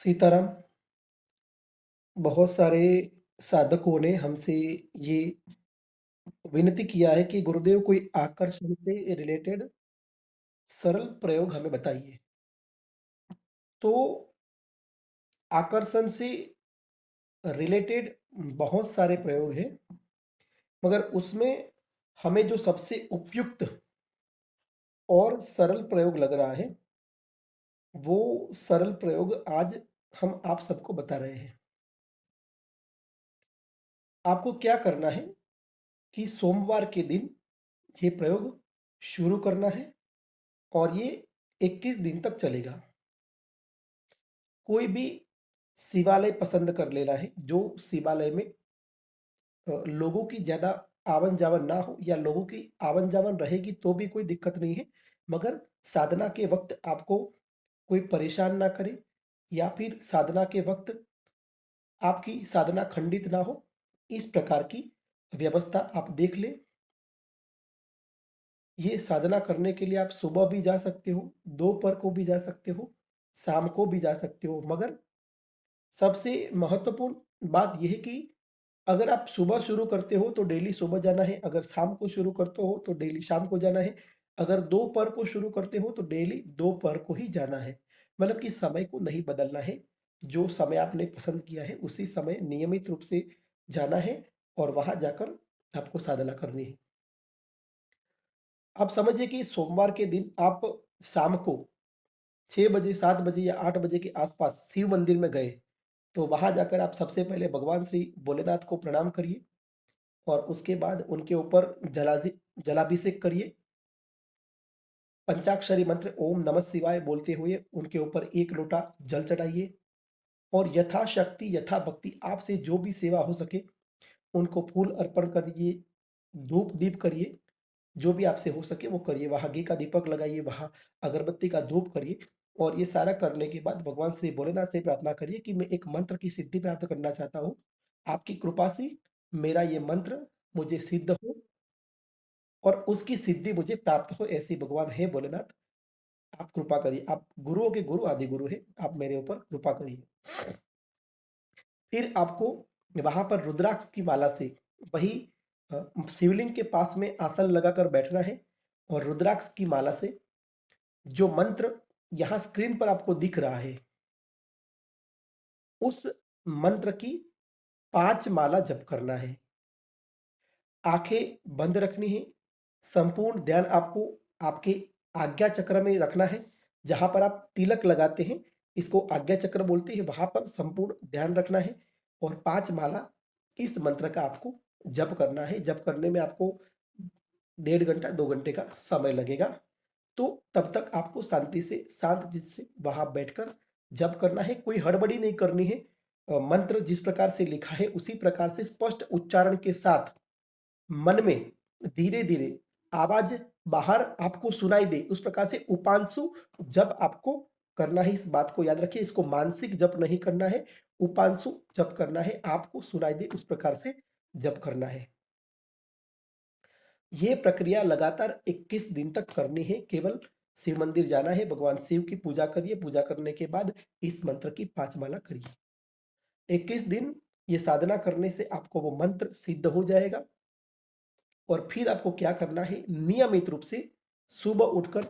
सीताराम। बहुत सारे साधकों ने हमसे ये विनती किया है कि गुरुदेव कोई आकर्षण से रिलेटेड सरल प्रयोग हमें बताइए। तो आकर्षण से रिलेटेड बहुत सारे प्रयोग हैं, मगर उसमें हमें जो सबसे उपयुक्त और सरल प्रयोग लग रहा है, वो सरल प्रयोग आज हम आप सबको बता रहे हैं। आपको क्या करना है कि सोमवार के दिन ये प्रयोग शुरू करना है और ये 21 दिन तक चलेगा। कोई भी शिवालय पसंद कर लेना है, जो शिवालय में लोगों की ज़्यादा आवन-जावन ना हो, या लोगों की आवन-जावन रहेगी तो भी कोई दिक्कत नहीं है, मगर साधना के वक़्त आपको कोई परेशान ना करे, या फिर साधना के वक़्त आपकी साधना खंडित ना हो, इस प्रकार की व्यवस्था आप देख लें। ये साधना करने के लिए आप सुबह भी जा सकते हो, दोपहर को भी जा सकते हो, शाम को भी जा सकते हो, मगर सबसे महत्वपूर्ण बात यह है कि अगर आप सुबह शुरू करते हो तो डेली सुबह जाना है, अगर शाम को शुरू करते हो तो डेली शाम को जाना है, अगर दोपहर को शुरू करते हो तो डेली दोपहर को ही जाना है। मतलब कि समय को नहीं बदलना है। जो समय आपने पसंद किया है उसी समय नियमित रूप से जाना है और वहां जाकर आपको साधना करनी है। आप समझिए कि सोमवार के दिन आप शाम को 6 बजे, 7 बजे या 8 बजे के आसपास शिव मंदिर में गए, तो वहां जाकर आप सबसे पहले भगवान श्री भोलेनाथ को प्रणाम करिए और उसके बाद उनके ऊपर जलाभिषेक करिए। पंचाक्षरी मंत्र ओम नमः शिवाय बोलते हुए उनके ऊपर 1 लोटा जल चढ़ाइए और यथाशक्ति यथा भक्ति आपसे जो भी सेवा हो सके उनको फूल अर्पण करिए, धूप दीप करिए, जो भी आपसे हो सके वो करिए। वहां घी का दीपक लगाइए, वहां अगरबत्ती का धूप करिए और ये सारा करने के बाद भगवान श्री भोलेनाथ से प्रार्थना करिए कि मैं एक मंत्र की सिद्धि प्राप्त करना चाहता हूँ। आपकी कृपा से मेरा ये मंत्र मुझे सिद्ध हो और उसकी सिद्धि मुझे प्राप्त हो, ऐसी भगवान है भोलेनाथ, आप कृपा करिए। आप गुरुओं के गुरु आदि गुरु है, आप मेरे ऊपर कृपा करिए। फिर आपको वहां पर रुद्राक्ष की माला से वही शिवलिंग के पास में आसन लगाकर बैठना है और रुद्राक्ष की माला से जो मंत्र यहाँ स्क्रीन पर आपको दिख रहा है, उस मंत्र की 5 माला जप करना है। आंखें बंद रखनी है। संपूर्ण ध्यान आपको आपके आज्ञा चक्र में रखना है। जहां पर आप तिलक लगाते हैं, इसको आज्ञा चक्र बोलते हैं, वहां पर संपूर्ण ध्यान रखना है और 5 माला इस मंत्र का आपको जप करना है। जप करने में आपको 1.5 घंटा 2 घंटे का समय लगेगा। तो तब तक आपको शांति से शांत चित से वहां बैठकर जप करना है। कोई हड़बड़ी नहीं करनी है। मंत्र जिस प्रकार से लिखा है उसी प्रकार से स्पष्ट उच्चारण के साथ मन में धीरे धीरे आवाज बाहर आपको सुनाई दे, उस प्रकार से उपांशु जप आपको करना है। इस बात को याद रखिए, इसको मानसिक जप नहीं करना है, उपांशु जप करना है, आपको सुनाई दे उस प्रकार से जप करना है। ये प्रक्रिया लगातार 21 दिन तक करनी है। केवल शिव मंदिर जाना है, भगवान शिव की पूजा करिए, पूजा करने के बाद इस मंत्र की 5 माला करिए। 21 दिन ये साधना करने से आपको वो मंत्र सिद्ध हो जाएगा और फिर आपको क्या करना है, नियमित रूप से सुबह उठकर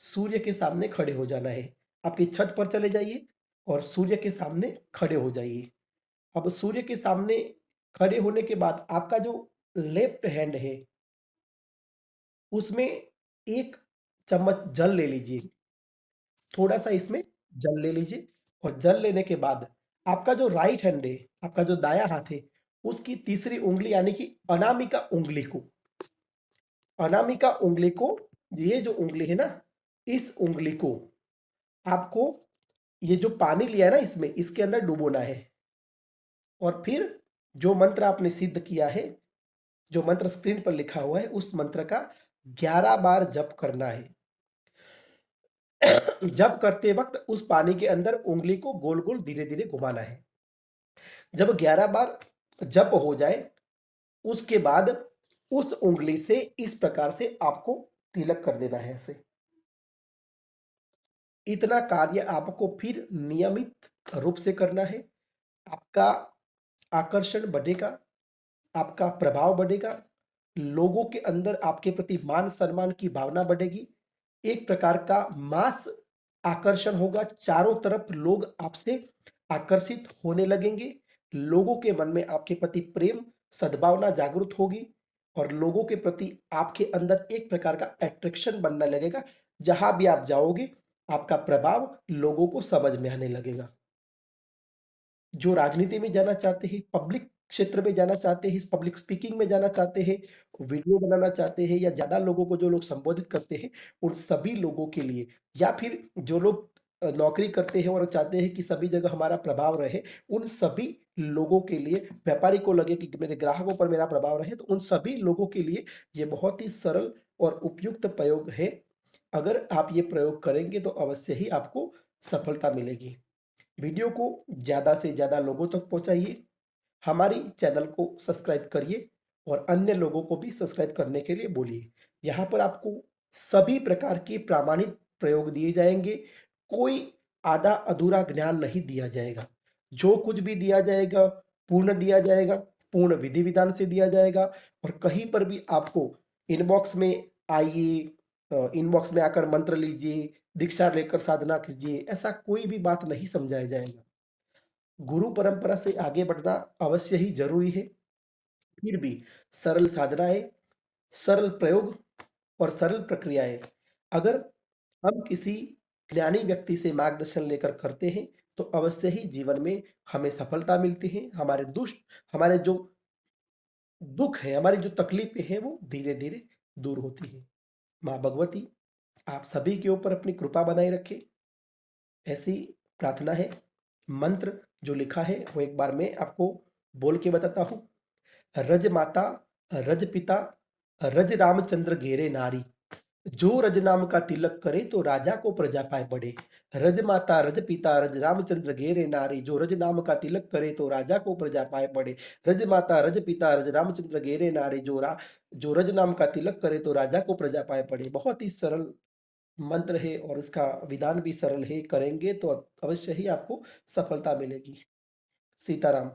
सूर्य के सामने खड़े हो जाना है। आपकी छत पर चले जाइए और सूर्य के सामने खड़े हो जाइए। अब सूर्य के सामने खड़े होने के बाद आपका जो लेफ्ट हैंड है, उसमें 1 चम्मच जल ले लीजिए। थोड़ा सा इसमें जल ले लीजिए और जल लेने के बाद आपका जो राइट हैंड है, आपका जो दाया हाथ है, उसकी तीसरी उंगली यानी कि अनामिका उंगली को, ये जो उंगली है ना, इस उंगली को आपको ये जो पानी लिया है ना, इसमें इसके अंदर डुबोना है और फिर जो मंत्र आपने सिद्ध किया है, जो मंत्र स्क्रीन पर लिखा हुआ है, उस मंत्र का 11 बार जप करना है। जप करते वक्त उस पानी के अंदर उंगली को गोल गोल धीरे धीरे घुमाना है। जब 11 बार जप हो जाए, उसके बाद उस उंगली से इस प्रकार से आपको तिलक कर देना है ऐसे। इतना कार्य आपको फिर नियमित रूप से करना है। आपका आकर्षण बढ़ेगा, आपका प्रभाव बढ़ेगा, लोगों के अंदर आपके प्रति मान सम्मान की भावना बढ़ेगी, एक प्रकार का मास आकर्षण होगा, चारों तरफ लोग आपसे आकर्षित होने लगेंगे, लोगों के मन में आपके प्रति प्रेम सद्भावना जागृत होगी और लोगों के प्रति आपके अंदर एक प्रकार का अट्रैक्शन बनने लगेगा। जहां भी आप जाओगे आपका प्रभाव लोगों को समझ में आने लगेगा। जो राजनीति में जाना चाहते हैं, पब्लिक क्षेत्र में जाना चाहते हैं, पब्लिक स्पीकिंग में जाना चाहते हैं, वीडियो बनाना चाहते हैं या ज़्यादा लोगों को जो लोग संबोधित करते हैं, उन सभी लोगों के लिए या फिर जो लोग नौकरी करते हैं और चाहते हैं कि सभी जगह हमारा प्रभाव रहे, उन सभी लोगों के लिए, व्यापारी को लगे कि मेरे ग्राहकों पर मेरा प्रभाव रहे, तो उन सभी लोगों के लिए ये बहुत ही सरल और उपयुक्त प्रयोग है। अगर आप ये प्रयोग करेंगे तो अवश्य ही आपको सफलता मिलेगी। वीडियो को ज़्यादा से ज़्यादा लोगों तक पहुँचाइए, हमारी चैनल को सब्सक्राइब करिए और अन्य लोगों को भी सब्सक्राइब करने के लिए बोलिए। यहाँ पर आपको सभी प्रकार के प्रामाणिक प्रयोग दिए जाएंगे, कोई आधा अधूरा ज्ञान नहीं दिया जाएगा। जो कुछ भी दिया जाएगा पूर्ण दिया जाएगा, पूर्ण विधि विधान से दिया जाएगा और कहीं पर भी आपको इनबॉक्स में आइए, इनबॉक्स में आकर मंत्र लीजिए, दीक्षा लेकर साधना कीजिए, ऐसा कोई भी बात नहीं समझाया जाएगा। गुरु परंपरा से आगे बढ़ना अवश्य ही जरूरी है, फिर भी सरल साधनाएं, सरल प्रयोग और सरल प्रक्रियाएं अगर हम किसी ज्ञानी व्यक्ति से मार्गदर्शन लेकर करते हैं तो अवश्य ही जीवन में हमें सफलता मिलती है। हमारे जो दुख है, हमारी जो तकलीफें हैं वो धीरे धीरे दूर होती है। माँ भगवती आप सभी के ऊपर अपनी कृपा बनाए रखे, ऐसी प्रार्थना है। मंत्र जो लिखा है वो एक बार मैं आपको बोल के बताता हूँ। रज माता रज पिता रज रामचंद्र घेरे नारी, जो रज नाम का तिलक करे तो राजा को प्रजा पाए बड़े। रज माता रज पिता रज रामचंद्र घेरे नारी, जो रज नाम का तिलक करे तो राजा को प्रजा पाए बड़े। रज माता रज पिता रज रामचंद्र घेरे नारी, जो रज नाम का तिलक करे तो राजा को प्रजा पाए बड़े। बहुत ही सरल मंत्र है और इसका विधान भी सरल है, करेंगे तो अवश्य ही आपको सफलता मिलेगी। सीताराम।